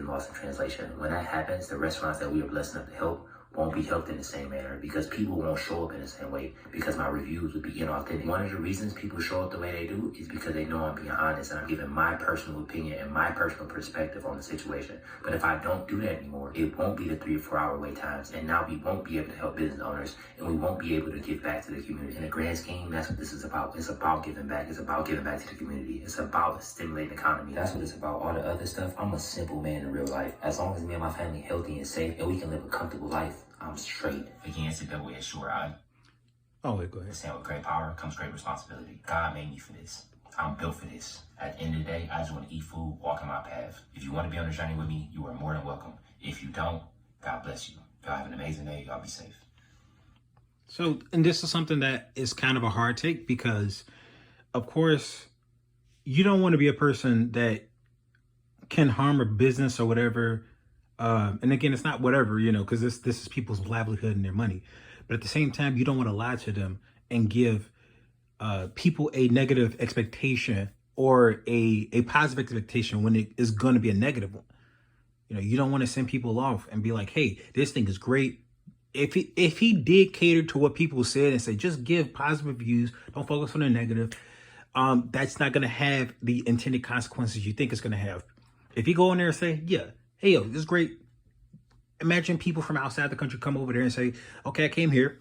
lost in translation. When that happens, the restaurants that we are blessed enough to help won't be helped in the same manner because people won't show up in the same way because my reviews would be inauthentic. One of the reasons people show up the way they do is because they know I'm being honest and I'm giving my personal opinion and my personal perspective on the situation. But if I don't do that anymore, it won't be the 3 or 4 hour wait times, and now we won't be able to help business owners and we won't be able to give back to the community. In the grand scheme, that's what this is about. It's about giving back. It's about giving back to the community. It's about stimulating the economy. That's what it's about. All the other stuff, I'm a simple man in real life. As long as me and my family healthy and safe and we can live a comfortable life, I'm straight. Against the double-edged sword. Oh, wait, go ahead. Saying with great power comes great responsibility. God made me for this. I'm built for this. At the end of the day, I just want to eat food, walk in my path. If you want to be on the journey with me, you are more than welcome. If you don't, God bless you. Y'all have an amazing day. Y'all be safe. So, and this is something that is kind of a hard take because, of course, you don't want to be a person that can harm a business or whatever. And again, it's not whatever, you know, because this is people's livelihood and their money. But at the same time, you don't want to lie to them and give people a negative expectation or a positive expectation when it is going to be a negative one. You know, you don't want to send people off and be like, hey, this thing is great. If he did cater to what people said and say, just give positive reviews, don't focus on the negative, that's not going to have the intended consequences you think it's going to have. If you go in there and say, yeah, hey, yo, this is great. Imagine people from outside the country come over there and say, okay, I came here.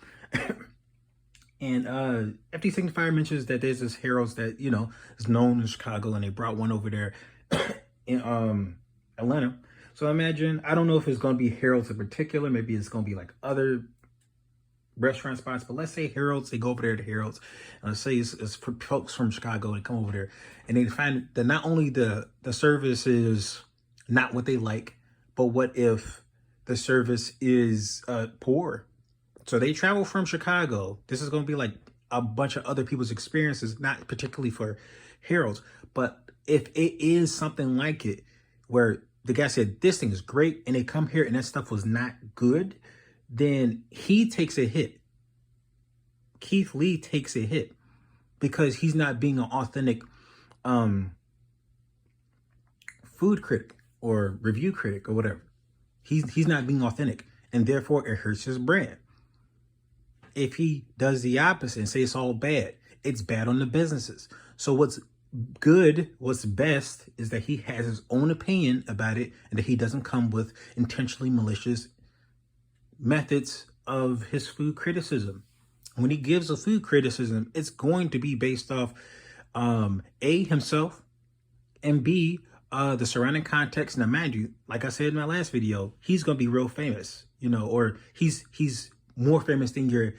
And FD Signifier mentions that there's this Harold's that, you know, is known in Chicago, and they brought one over there in Atlanta. So imagine, I don't know if it's going to be Harold's in particular. Maybe it's going to be like other restaurant spots. But let's say Harold's, they go over there to Harold's. And let's say it's for folks from Chicago. They come over there and they find that not only the service is not what they like, but what if the service is poor? So they travel from Chicago. This is going to be like a bunch of other people's experiences, not particularly for Harold's. But if it is something like it, where the guy said, this thing is great, and they come here and that stuff was not good, then he takes a hit. Keith Lee takes a hit because he's not being an authentic food critic or review critic or whatever. He's not being authentic, and therefore it hurts his brand. If he does the opposite and say it's all bad, it's bad on the businesses. So what's good, what's best is that he has his own opinion about it and that he doesn't come with intentionally malicious methods of his food criticism. When he gives a food criticism, it's going to be based off A, himself, and B, the surrounding context. Now, mind you, like I said in my last video, he's going to be real famous, you know, or he's more famous than your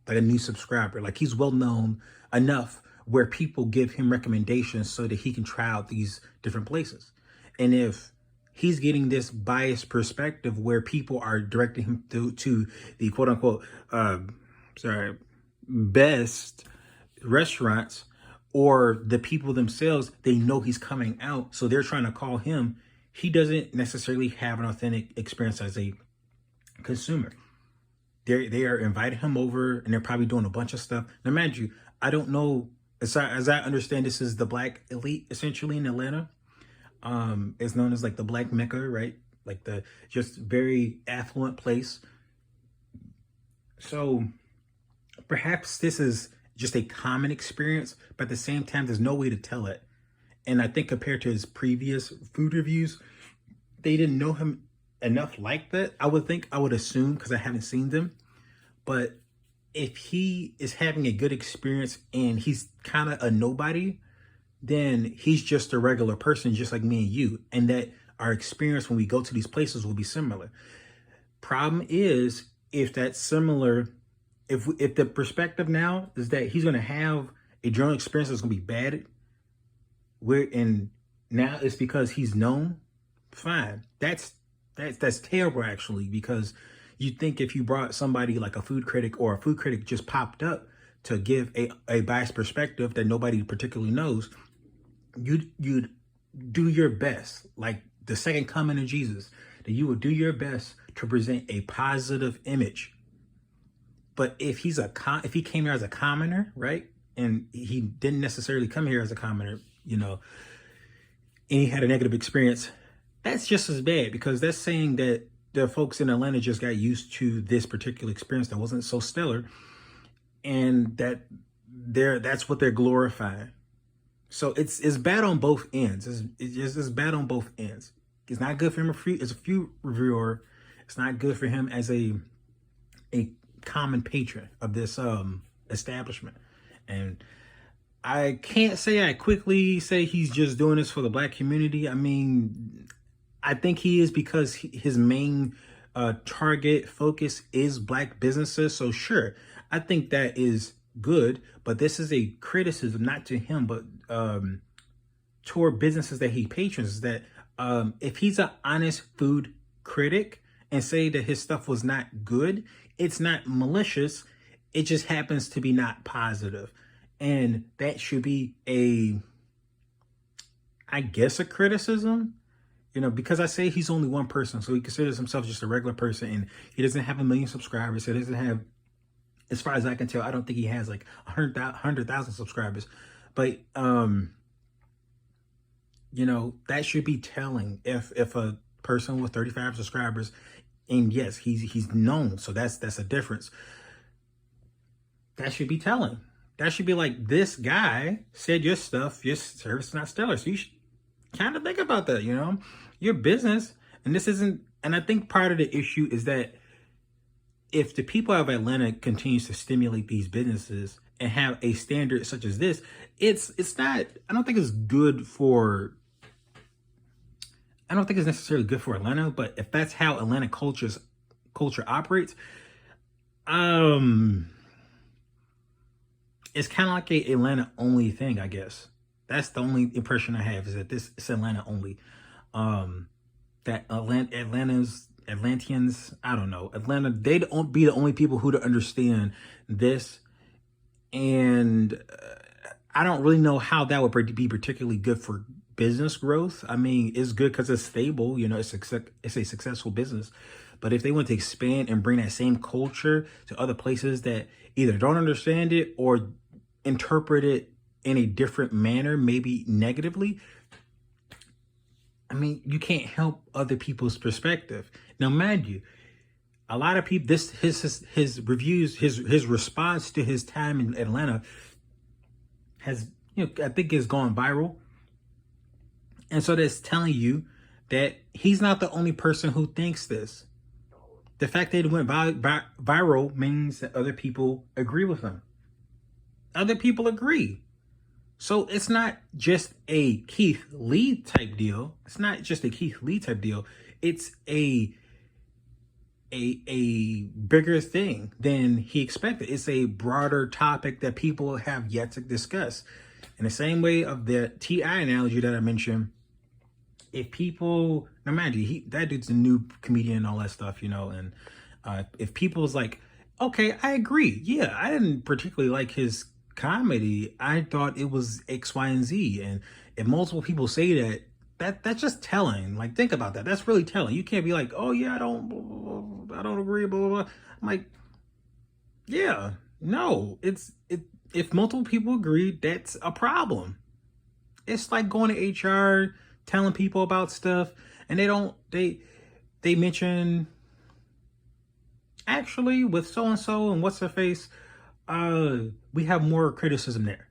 like a new subscriber. Like, he's well known enough where people give him recommendations so that he can try out these different places. And if he's getting this biased perspective where people are directing him to the quote unquote, best restaurants, or the people themselves, they know he's coming out, so they're trying to call him, he doesn't necessarily have an authentic experience as a consumer. They are inviting him over and they're probably doing a bunch of stuff. Now, mind you, I don't know, as I understand, this is the black elite essentially in Atlanta. It's known as like the Black Mecca, right? Like the just very affluent place. So perhaps this is just a common experience, but at the same time, there's no way to tell it. And I think compared to his previous food reviews, they didn't know him enough like that. I would assume, because I haven't seen them. But if he is having a good experience and he's kind of a nobody, then he's just a regular person, just like me and you. And that our experience when we go to these places will be similar. Problem is, if that's similar, if the perspective now is that he's going to have a journal experience that's going to be bad, and now it's because he's known, fine. That's terrible, actually, because you think if you brought somebody like a food critic, or a food critic just popped up to give a biased perspective that nobody particularly knows, you'd do your best, like the second coming of Jesus, that you would do your best to present a positive image. But if he came here as a commoner, right, and he didn't necessarily come here as a commoner, you know, and he had a negative experience, that's just as bad, because that's saying that the folks in Atlanta just got used to this particular experience that wasn't so stellar, and that's what they're glorifying. So it's bad on both ends. It's bad on both ends. It's not good for him as a food reviewer. It's not good for him as a common patron of this establishment. And I can't say I quickly say he's just doing this for the Black community. I mean, I think he is, because his main target focus is Black businesses. So sure, I think that is good, but this is a criticism, not to him, but toward businesses that he patrons, that if he's an honest food critic and say that his stuff was not good, it's not malicious. It just happens to be not positive. And that should be I guess a criticism, because I say he's only one person. So he considers himself just a regular person, and he doesn't have 1 million subscribers. He doesn't have, as far as I can tell, I don't think he has like 100,000 subscribers. But, that should be telling if a person with 35 subscribers, and yes, he's known. So that's a difference. That should be telling. That should be like, this guy said your service is not stellar. So you should kind of think about that, your business. And this isn't, and I think part of the issue is that if the people of Atlanta continues to stimulate these businesses and have a standard such as this, it's not, I don't think it's necessarily good for Atlanta, but if that's how Atlanta culture operates, it's kind of like a Atlanta only thing, I guess. That's the only impression I have, is that this is Atlanta only. That Atlanteans, I don't know, Atlanta, they'd be the only people who to understand this. And I don't really know how that would be particularly good for business growth. I mean, it's good because it's stable, it's a successful business. But if they want to expand and bring that same culture to other places that either don't understand it or interpret it in a different manner, maybe negatively, I mean, you can't help other people's perspective. Now, mind you, a lot of people, his reviews, his response to his time in Atlanta has, I think has gone viral. And so that's telling you that he's not the only person who thinks this. The fact that it went viral means that other people agree with him. Other people agree. So it's not just a Keith Lee type deal. It's a bigger thing than he expected. It's a broader topic that people have yet to discuss. In the same way of the T.I. analogy that I mentioned, if people, now mind you, that dude's a new comedian and all that stuff, and if people's like, okay, I agree. Yeah, I didn't particularly like his comedy. I thought it was X, Y, and Z. And if multiple people say that's just telling. Like, think about that. That's really telling. You can't be like, oh yeah, I don't agree, blah, blah, blah. I'm like, yeah, no, if multiple people agree, that's a problem. It's like going to HR, telling people about stuff, and they mention, actually, with so-and-so and what's her face, we have more criticism there,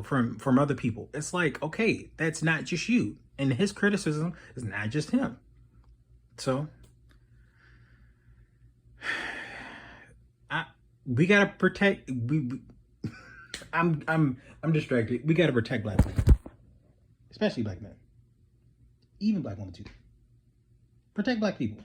from other people. It's like, okay, that's not just you. And his criticism is not just him. So we gotta protect, I'm distracted. We gotta protect Black men. Especially Black men. Even Black women too. Protect Black people.